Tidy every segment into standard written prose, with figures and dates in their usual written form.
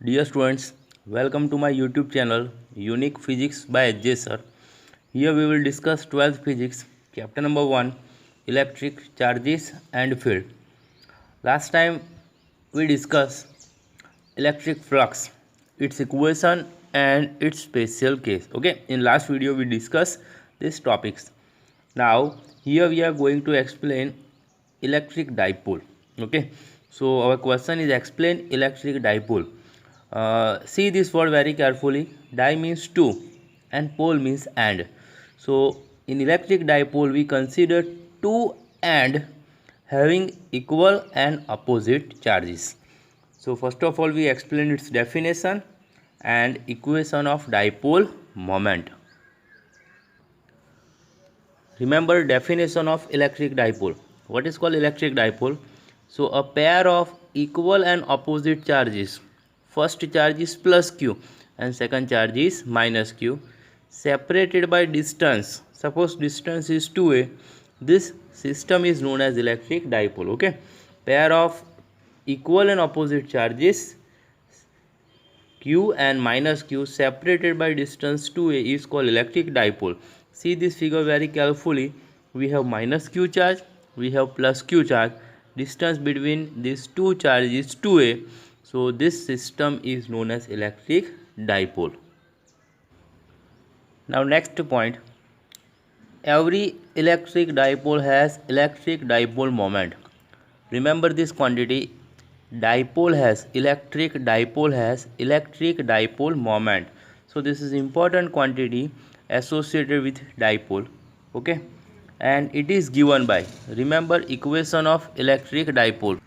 Dear students, welcome to my YouTube channel Unique Physics by Ajay Sir. Here we will discuss 12th Physics, chapter number 1, Electric Charges and Field. Last time we discussed electric flux, its equation and its special case. Okay, in last video we discussed these topics. Now here we are going to explain electric dipole. Okay, so our question is explain electric dipole. See this word very carefully. Di means two and pole means and. So in electric dipole we consider two and having equal and opposite charges. So first of all we explain its definition and equation of dipole moment. Remember definition of electric dipole. What is called electric dipole? So a pair of equal and opposite charges. First charge is plus q and second charge is minus q, separated by distance. Suppose distance is 2a. This system is known as electric dipole. Okay, pair of equal and opposite charges q and minus q separated by distance 2a is called electric dipole. See this figure very carefully. We have minus q charge, we have plus q charge. Distance between these two charges is 2a. So this system is known as electric dipole. Now next point. Every electric dipole has electric dipole moment. Remember this quantity. Dipole has electric dipole moment. So this is important quantity associated with dipole. Okay, and it is given by, remember equation of electric dipole.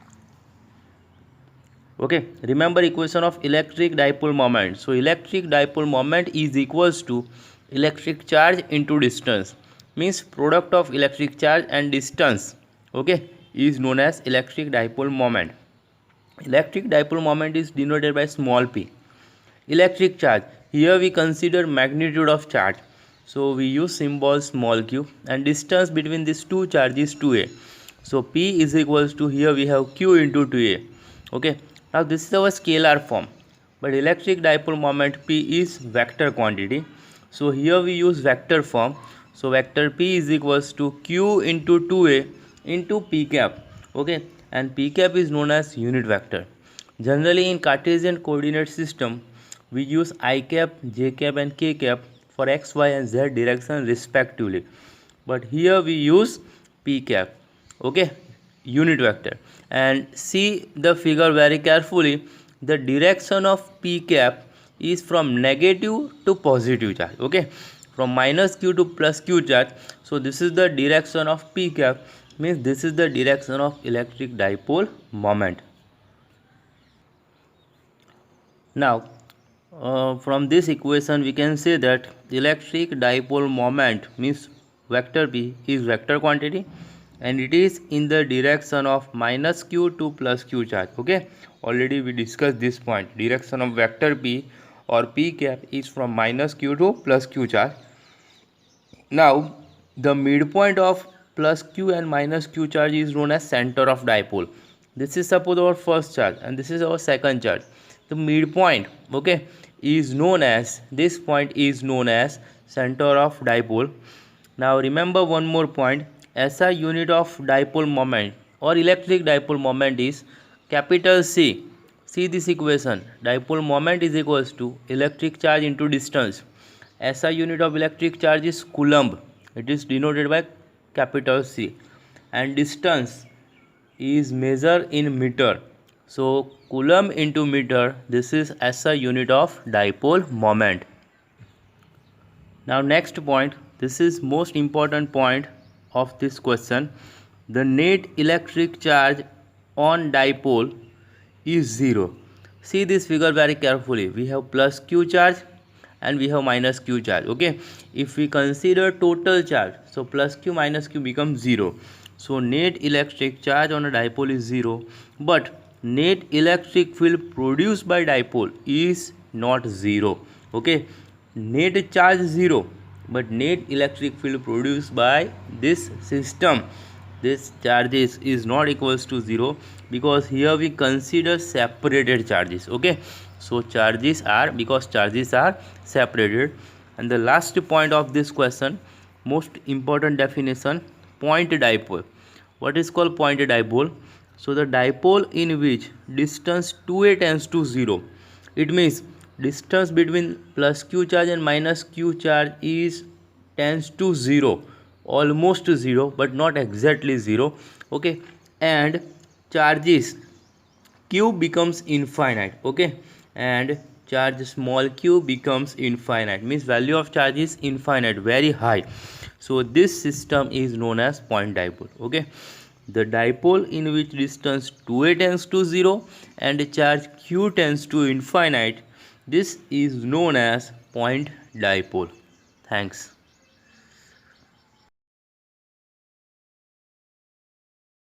Okay, remember equation of electric dipole moment. So electric dipole moment is equals to electric charge into distance, means product of electric charge and distance, okay, is known as electric dipole moment. Electric dipole moment is denoted by small p. Electric charge, here we consider magnitude of charge, so we use symbol small q, and distance between these two charges 2a. So p is equals to, here we have q into 2a. Okay, now this is our scalar form, but electric dipole moment p is vector quantity. So here we use vector form. So vector p is equals to q into 2a into p cap. Okay, and p cap is known as unit vector. Generally in Cartesian coordinate system we use I cap, j cap and k cap for x, y and z direction respectively, but here we use p cap. Okay, unit vector. And see the figure very carefully. The direction of p cap is from negative to positive charge. Okay, from minus q to plus q charge. So this is the direction of p cap, means this is the direction of electric dipole moment. Now from this equation we can say that electric dipole moment means vector p is vector quantity and it is in the direction of minus q to plus q charge. Okay, already we discussed this point. Direction of vector p or p cap is from minus q to plus q charge. Now the midpoint of plus q and minus q charge is known as center of dipole. This is suppose our first charge and this is our second charge. The midpoint, okay, is known as, this point is known as center of dipole. Now remember one more point. SI unit of dipole moment or electric dipole moment is capital C. See this equation. Dipole moment is equals to electric charge into distance. SI unit of electric charge is coulomb. It is denoted by capital C. And distance is measured in meter. So coulomb into meter, this is SI unit of dipole moment. Now next point, this is most important point of this question. The net electric charge on dipole is 0. See this figure very carefully. We have plus q charge and we have minus q charge. Okay, if we consider total charge, so plus q minus q becomes 0. So net electric charge on a dipole is 0, but net electric field produced by dipole is not 0. Okay, net charge 0, but net electric field produced by this system, this charges is not equals to 0, because here we consider separated charges. Okay, So charges are, because charges are separated. And the last point of this question, most important definition, point dipole. What is called point dipole? So the dipole in which distance 2a tends to 0. It means distance between plus q charge and minus q charge is tends to 0, almost 0 but not exactly 0. Okay, and charges q becomes infinite. Okay, and charge small q becomes infinite, means value of charge is infinite, very high. So this system is known as point dipole. Okay, the dipole in which distance 2a tends to 0 and charge q tends to infinite, this is known as point dipole. Thanks.